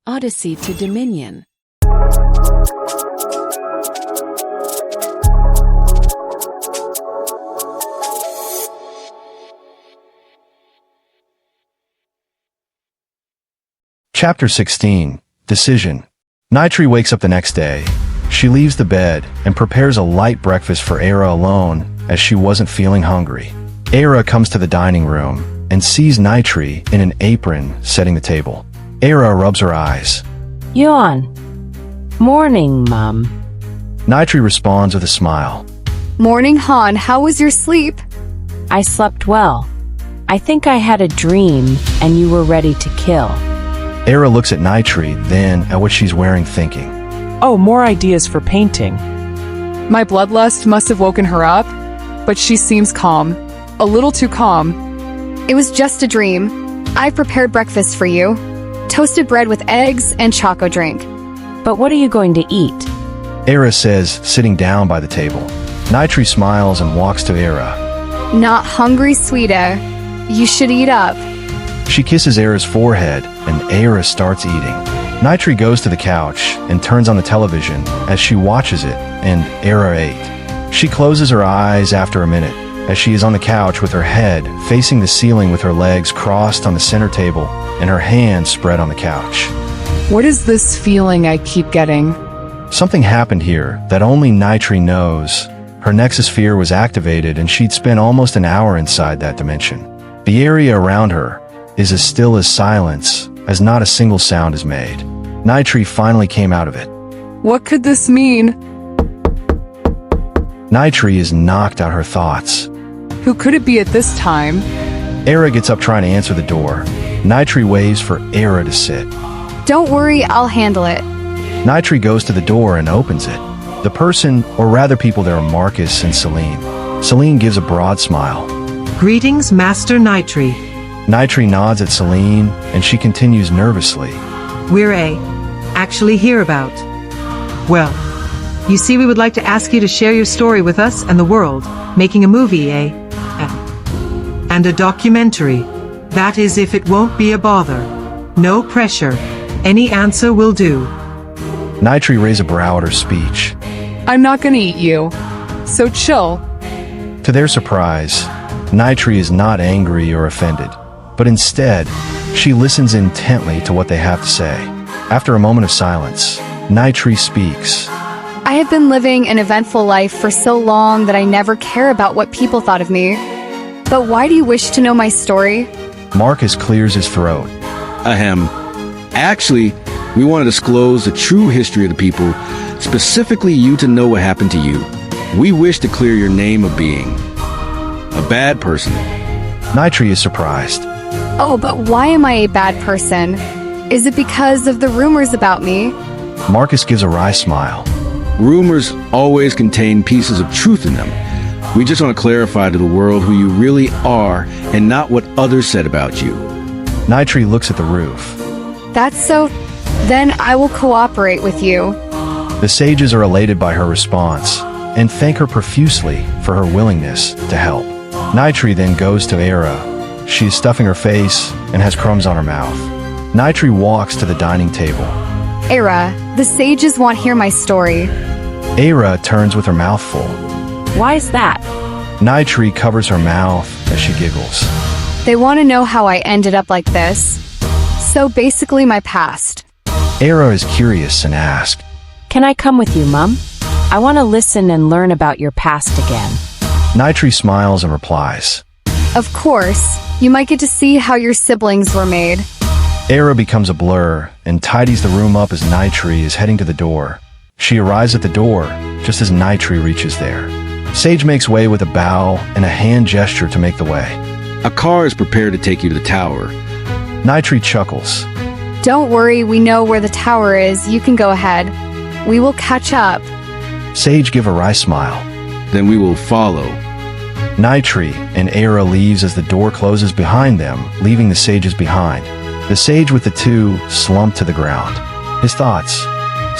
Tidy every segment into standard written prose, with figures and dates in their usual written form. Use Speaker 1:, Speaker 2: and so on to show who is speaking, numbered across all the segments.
Speaker 1: Odyssey to Dominion.
Speaker 2: Chapter 16. Decision. Nytri wakes up the next day. She leaves the bed and prepares a light breakfast for Era alone, as she wasn't feeling hungry. Era comes to the dining room and sees Nytri in an apron setting the table. Era rubs her eyes.
Speaker 3: Yawn. Morning, Mom.
Speaker 2: Nytri responds with a smile.
Speaker 4: Morning, Han. How was your sleep?
Speaker 3: I slept well. I think I had a dream and you were ready to kill.
Speaker 2: Era looks at Nytri, then at what she's wearing, thinking.
Speaker 5: Oh, more ideas for painting.
Speaker 4: My bloodlust must have woken her up, but she seems calm. A little too calm. It was just a dream. I prepared breakfast for you. Toasted bread with eggs and choco drink.
Speaker 3: But what are you going to eat?
Speaker 2: Era says, sitting down by the table. Nytri smiles and walks to Era.
Speaker 4: Not hungry, sweetie. You should eat up.
Speaker 2: She kisses Era's forehead, and Era starts eating. Nytri goes to the couch and turns on the television as she watches it, and Era ate. She closes her eyes after a minute, as she is on the couch with her head facing the ceiling with her legs crossed on the center table and her hands spread on the couch.
Speaker 4: What is this feeling I keep getting?
Speaker 2: Something happened here that only Nytri knows. Her nexus fear was activated and she'd spent almost an hour inside that dimension. The area around her is as still as silence, as not a single sound is made. Nytri finally came out of it.
Speaker 4: What could this mean?
Speaker 2: Nytri is knocked out her thoughts.
Speaker 4: Who could it be at this time?
Speaker 2: Era gets up trying to answer the door. Nytri waves for Era to sit.
Speaker 4: Don't worry, I'll handle it.
Speaker 2: Nytri goes to the door and opens it. The person, or rather people there, are Marcus and Celine. Celine gives a broad smile.
Speaker 6: Greetings, Master Nytri.
Speaker 2: Nytri nods at Celine, and she continues nervously.
Speaker 6: We're actually here about. Well, you see, we would like to ask you to share your story with us and the world, making a movie, and a documentary. That is, if it won't be a bother. No pressure. Any answer will do.
Speaker 2: Nytri raised a brow at her speech.
Speaker 4: I'm not gonna eat you. So chill.
Speaker 2: To their surprise, Nytri is not angry or offended, but instead, she listens intently to what they have to say. After a moment of silence, Nytri speaks.
Speaker 4: I have been living an eventful life for so long that I never care about what people thought of me. But why do you wish to know my story?
Speaker 2: Marcus clears his throat.
Speaker 7: Ahem. Actually, we want to disclose the true history of the people, specifically you to know what happened to you. We wish to clear your name of being a bad person.
Speaker 2: Nytri is surprised.
Speaker 4: Oh, but why am I a bad person? Is it because of the rumors about me?
Speaker 2: Marcus gives a wry smile.
Speaker 7: Rumors always contain pieces of truth in them. We just want to clarify to the world who you really are and not what others said about you.
Speaker 2: Nytri looks at the roof.
Speaker 4: That's so... Then I will cooperate with you.
Speaker 2: The sages are elated by her response and thank her profusely for her willingness to help. Nytri then goes to Era. She is stuffing her face and has crumbs on her mouth. Nytri walks to the dining table.
Speaker 4: Era, the sages want to hear my story.
Speaker 2: Era turns with her mouth full.
Speaker 3: Why's that?
Speaker 2: Nytri covers her mouth as she giggles.
Speaker 4: They want to know how I ended up like this. So basically my past.
Speaker 2: Era is curious and asks,
Speaker 3: Can I come with you, Mom? I want to listen and learn about your past again.
Speaker 2: Nytri smiles and replies.
Speaker 4: Of course, you might get to see how your siblings were made.
Speaker 2: Era becomes a blur and tidies the room up as Nytri is heading to the door. She arrives at the door just as Nytri reaches there. Sage makes way with a bow and a hand gesture to make the way.
Speaker 7: A car is prepared to take you to the tower.
Speaker 2: Nytri chuckles.
Speaker 4: Don't worry, we know where the tower is. You can go ahead. We will catch up.
Speaker 2: Sage give a wry smile.
Speaker 7: Then we will follow.
Speaker 2: Nytri and Era leaves as the door closes behind them, leaving the sages behind. The sage with the two slump to the ground. His thoughts.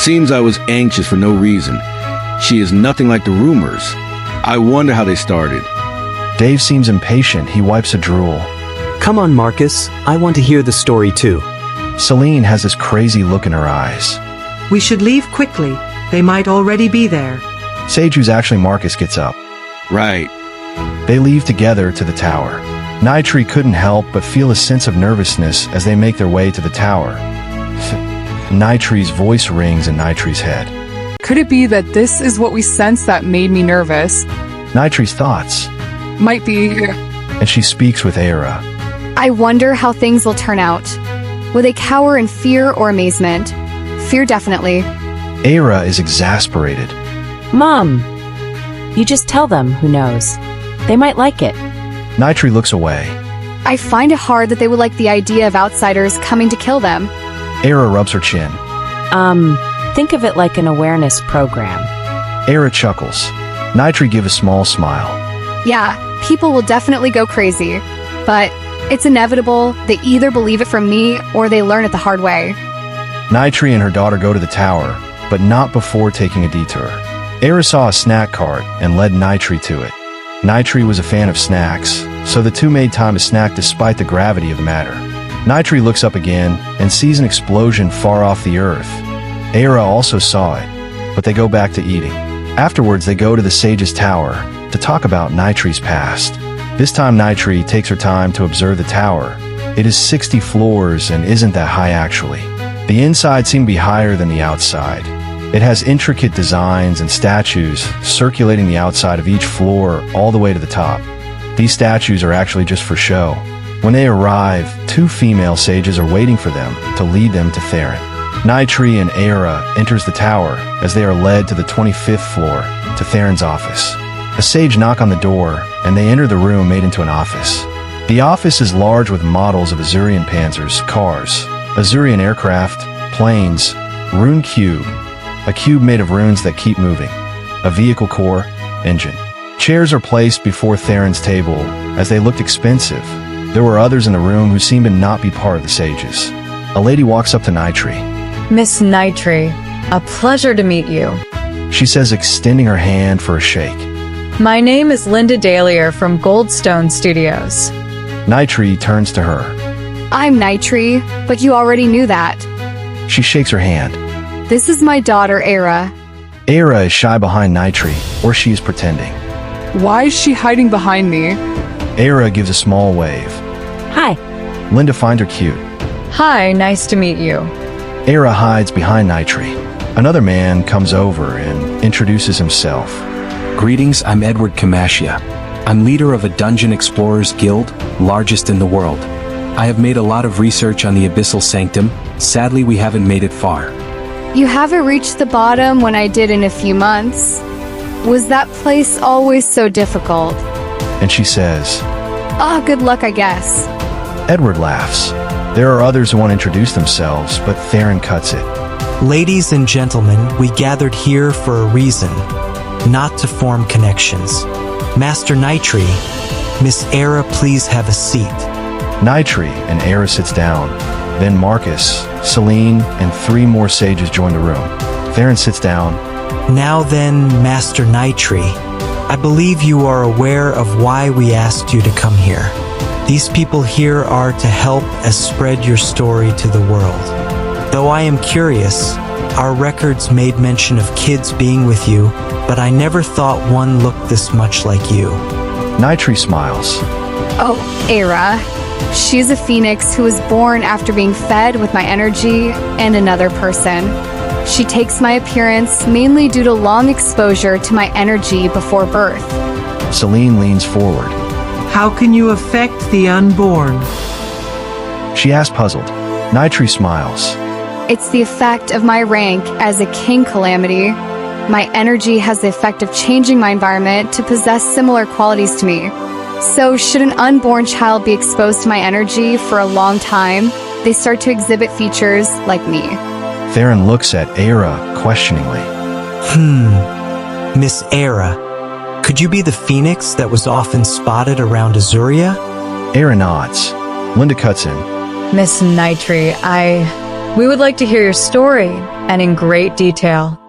Speaker 7: Seems I was anxious for no reason. She is nothing like the rumors. I wonder how they started.
Speaker 2: Dave seems impatient. He wipes a drool.
Speaker 8: Come on, Marcus. I want to hear the story too.
Speaker 2: Celine has this crazy look in her eyes.
Speaker 6: We should leave quickly. They might already be there.
Speaker 2: Sage, who's actually Marcus, gets up.
Speaker 7: Right.
Speaker 2: They leave together to the tower. Nytri couldn't help but feel a sense of nervousness as they make their way to the tower. Nytri's voice rings in Nytri's head.
Speaker 4: Could it be that this is what we sensed that made me nervous?
Speaker 2: Nytri's thoughts.
Speaker 4: Might be.
Speaker 2: And she speaks with Era.
Speaker 8: I wonder how things will turn out. Will they cower in fear or amazement? Fear, definitely.
Speaker 2: Era is exasperated.
Speaker 3: Mom, you just tell them, who knows. They might like it.
Speaker 2: Nytri looks away.
Speaker 8: I find it hard that they would like the idea of outsiders coming to kill them.
Speaker 2: Era rubs her chin.
Speaker 3: Think of it like an awareness program.
Speaker 2: Era chuckles. Nytri gives a small smile.
Speaker 8: Yeah, people will definitely go crazy. But it's inevitable. They either believe it from me or they learn it the hard way.
Speaker 2: Nytri and her daughter go to the tower, but not before taking a detour. Era saw a snack cart and led Nytri to it. Nytri was a fan of snacks, so the two made time to snack despite the gravity of the matter. Nytri looks up again and sees an explosion far off the earth. Era also saw it, but they go back to eating. Afterwards, they go to the sage's tower to talk about Nytri's past. This time, Nytri takes her time to observe the tower. It is 60 floors and isn't that high actually. The inside seemed to be higher than the outside. It has intricate designs and statues circulating the outside of each floor all the way to the top. These statues are actually just for show. When they arrive, two female sages are waiting for them to lead them to Theron. Nytri and Era enters the tower as they are led to the 25th floor to Theron's office. A sage knock on the door and they enter the room made into an office. The office is large with models of Azurian panzers, cars, Azurian aircraft, planes, rune cube, a cube made of runes that keep moving, a vehicle core, engine. Chairs are placed before Theron's table as they looked expensive. There were others in the room who seemed to not be part of the sages. A lady walks up to Nytri.
Speaker 9: Miss Nytri, a pleasure to meet you.
Speaker 2: She says, extending her hand for a shake.
Speaker 9: My name is Linda Dahlier from Goldstone Studios.
Speaker 2: Nytri turns to her.
Speaker 8: I'm Nytri, but you already knew that.
Speaker 2: She shakes her hand.
Speaker 8: This is my daughter, Era.
Speaker 2: Era is shy behind Nytri, or she is pretending.
Speaker 4: Why is she hiding behind me?
Speaker 2: Era gives a small wave.
Speaker 3: Hi.
Speaker 2: Linda finds her cute.
Speaker 9: Hi, nice to meet you.
Speaker 2: Era hides behind Nytri. Another man comes over and introduces himself.
Speaker 10: Greetings, I'm Edward Kamashia. I'm leader of a Dungeon Explorers Guild, largest in the world. I have made a lot of research on the Abyssal Sanctum. Sadly, we haven't made it far.
Speaker 8: You haven't reached the bottom when I did in a few months. Was that place always so difficult?
Speaker 2: And she says,
Speaker 8: Ah, good luck, I guess.
Speaker 2: Edward laughs. There are others who want to introduce themselves, but Theron cuts it.
Speaker 11: Ladies and gentlemen, we gathered here for a reason, not to form connections. Master Nytri, Miss Era, please have a seat.
Speaker 2: Nytri and Era sits down. Then Marcus, Celine, and 3 more sages join the room. Theron sits down.
Speaker 11: Now then, Master Nytri, I believe you are aware of why we asked you to come here. These people here are to help us spread your story to the world. Though I am curious, our records made mention of kids being with you, but I never thought one looked this much like you.
Speaker 2: Nytri smiles.
Speaker 8: Oh, Era. She's a phoenix who was born after being fed with my energy and another person. She takes my appearance mainly due to long exposure to my energy before birth.
Speaker 2: Celine leans forward.
Speaker 6: How can you affect the unborn?
Speaker 2: She asks, puzzled. Nytri smiles.
Speaker 8: It's the effect of my rank as a king calamity. My energy has the effect of changing my environment to possess similar qualities to me. So should an unborn child be exposed to my energy for a long time, they start to exhibit features like me.
Speaker 2: Theron looks at Era questioningly.
Speaker 11: Miss Era, could you be the phoenix that was often spotted around Azuria?
Speaker 2: Era nods. Linda cuts in.
Speaker 9: Miss Nytri, we would like to hear your story, and in great detail.